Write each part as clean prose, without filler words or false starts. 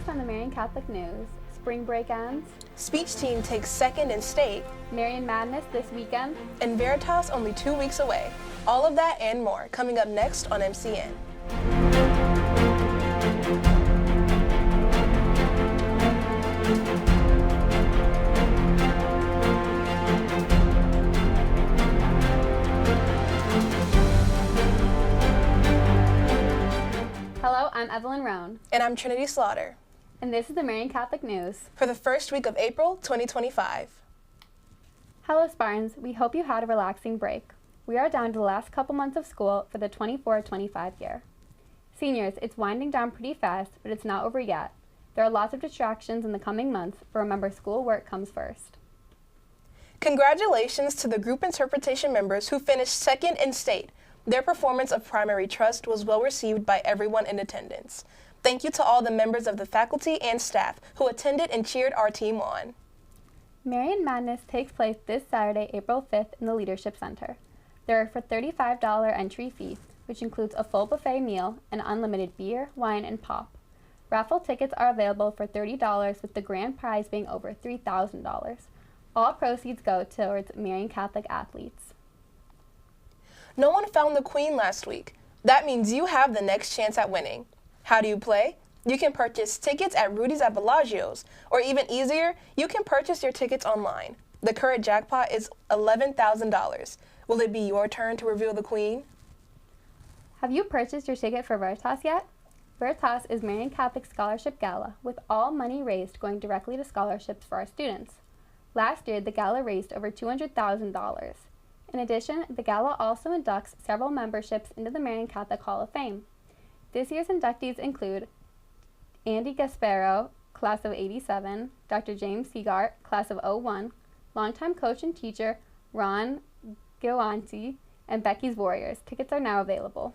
Next on the Marian Catholic News, spring break ends, Speech team takes second in state, Marian Madness this weekend, and Veritas only 2 weeks away. All of that and more coming up next on MCN. Hello, I'm Evelyn Roan. And I'm Trinity Slaughter. And this is the Marian Catholic News for the first week of April 2025. Hello Spartans, we hope you had a relaxing break. We are down to the last couple months of school for the 24-25 year. Seniors, it's winding down pretty fast, but it's not over yet. There are lots of distractions in the coming months, but remember school work comes first. Congratulations to the group interpretation members who finished second in state. Their performance of Primary Trust was well received by everyone in attendance. Thank you to all the members of the faculty and staff who attended and cheered our team on. Marian Madness takes place this Saturday, April 5th in the Leadership Center. There are for $35 entry fee, which includes a full buffet meal and unlimited beer, wine, and pop. Raffle tickets are available for $30 with the grand prize being over $3,000. All proceeds go towards Marian Catholic athletes. No one found the Queen last week. That means you have the next chance at winning. How do you play? You can purchase tickets at Rudy's at Bellagio's, or even easier, you can purchase your tickets online. The current jackpot is $11,000. Will it be your turn to reveal the Queen? Have you purchased your ticket for Veritas yet? Veritas is Marian Catholic Scholarship Gala, with all money raised going directly to scholarships for our students. Last year, the gala raised over $200,000. In addition, the gala also inducts several memberships into the Marian Catholic Hall of Fame. This year's inductees include Andy Gasparo, class of '87, Dr. James Seagart, class of '01, longtime coach and teacher Ron Gillanti, and Becky's Warriors. Tickets are now available.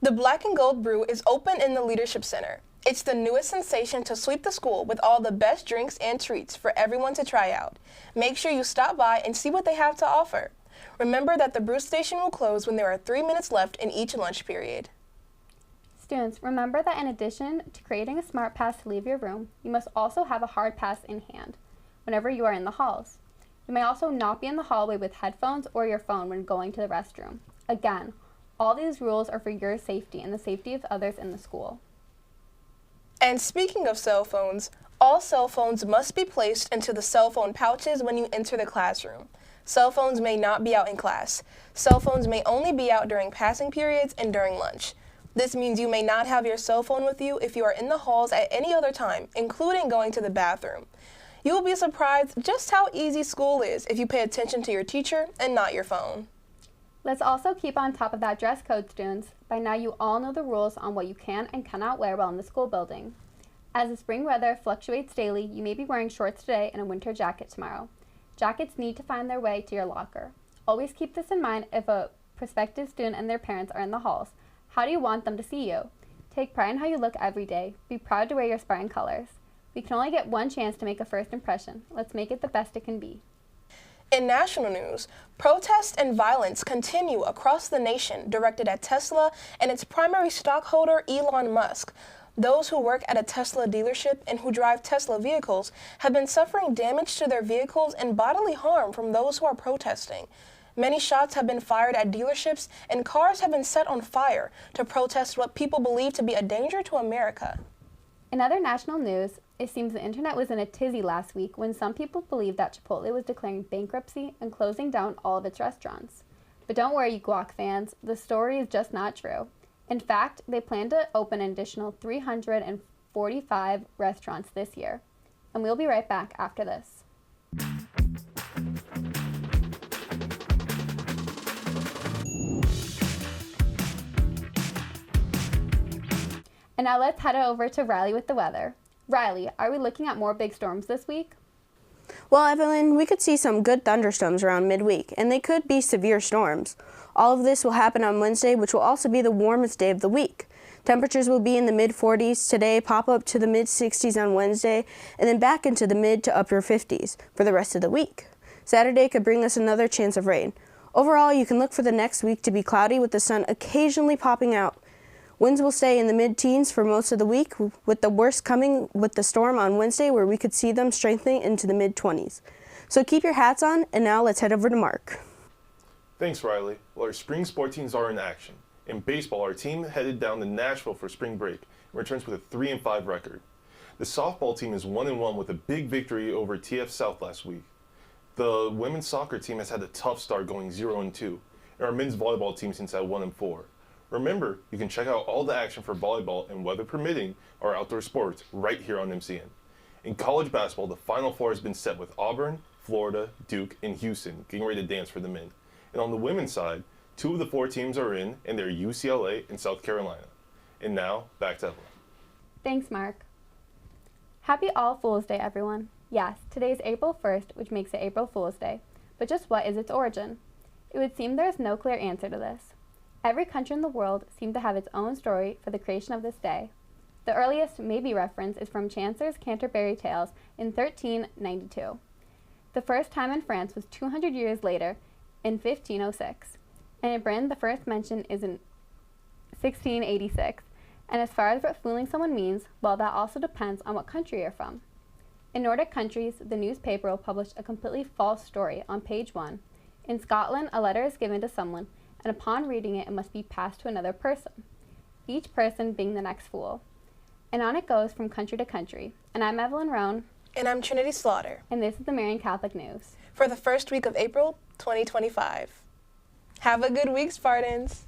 The Black and Gold Brew is open in the Leadership Center. It's the newest sensation to sweep the school with all the best drinks and treats for everyone to try out. Make sure you stop by and see what they have to offer. Remember that the brew station will close when there are 3 minutes left in each lunch period. Students, remember that in addition to creating a smart pass to leave your room, you must also have a hard pass in hand whenever you are in the halls. You may also not be in the hallway with headphones or your phone when going to the restroom. Again, all these rules are for your safety and the safety of others in the school. And speaking of cell phones, all cell phones must be placed into the cell phone pouches when you enter the classroom. Cell phones may not be out in class. Cell phones may only be out during passing periods and during lunch. This means you may not have your cell phone with you if you are in the halls at any other time, including going to the bathroom. You will be surprised just how easy school is if you pay attention to your teacher and not your phone. Let's also keep on top of that dress code, students. By now you all know the rules on what you can and cannot wear while in the school building. As the spring weather fluctuates daily, you may be wearing shorts today and a winter jacket tomorrow. Jackets need to find their way to your locker. Always keep this in mind if a prospective student and their parents are in the halls. How do you want them to see you? Take pride in how you look every day. Be proud to wear your Spartan colors. We can only get one chance to make a first impression. Let's make it the best it can be. In national news, protests and violence continue across the nation directed at Tesla and its primary stockholder, Elon Musk. Those who work at a Tesla dealership and who drive Tesla vehicles have been suffering damage to their vehicles and bodily harm from those who are protesting. Many shots have been fired at dealerships and cars have been set on fire to protest what people believe to be a danger to America. In other national news, it seems the internet was in a tizzy last week when some people believed that Chipotle was declaring bankruptcy and closing down all of its restaurants. But don't worry, you guac fans, the story is just not true. In fact, they plan to open an additional 345 restaurants this year. And we'll be right back after this. And now let's head over to Riley with the weather. Riley, are we looking at more big storms this week? Well, Evelyn, we could see some good thunderstorms around midweek, and they could be severe storms. All of this will happen on Wednesday, which will also be the warmest day of the week. Temperatures will be in the mid-40s today, pop up to the mid-60s on Wednesday, and then back into the mid to upper 50s for the rest of the week. Saturday could bring us another chance of rain. Overall, you can look for the next week to be cloudy with the sun occasionally popping out. Winds will stay in the mid-teens for most of the week, with the worst coming with the storm on Wednesday, where we could see them strengthening into the mid-20s. So keep your hats on, and now let's head over to Mark. Thanks, Riley. Well, our spring sport teams are in action. In baseball, our team headed down to Nashville for spring break and returns with a 3-5 record. The softball team is 1-1 with a big victory over TF South last week. The women's soccer team has had a tough start going 0-2, and our men's volleyball team since at 1-4. Remember, you can check out all the action for volleyball and, weather permitting, our outdoor sports right here on MCN. In college basketball, the Final Four has been set with Auburn, Florida, Duke, and Houston getting ready to dance for the men. And on the women's side, 2 of the 4 teams are in, and they're UCLA and South Carolina. And now, back to Evelyn. Thanks, Mark. Happy All Fools' Day, everyone. Yes, today is April 1st, which makes it April Fool's Day. But just what is its origin? It would seem there is no clear answer to this. Every country in the world seemed to have its own story for the creation of this day. The earliest maybe reference is from Chaucer's Canterbury Tales in 1392. The first time in France was 200 years later, in 1506. And in Britain, the first mention is in 1686. And as far as what fooling someone means, well, that also depends on what country you're from. In Nordic countries, the newspaper will publish a completely false story on page 1. In Scotland, a letter is given to someone, and upon reading it, it must be passed to another person, each person being the next fool. And on it goes from country to country. And I'm Evelyn Roan. And I'm Trinity Slaughter. And this is the Marian Catholic News. For the first week of April 2025. Have a good week, Spartans.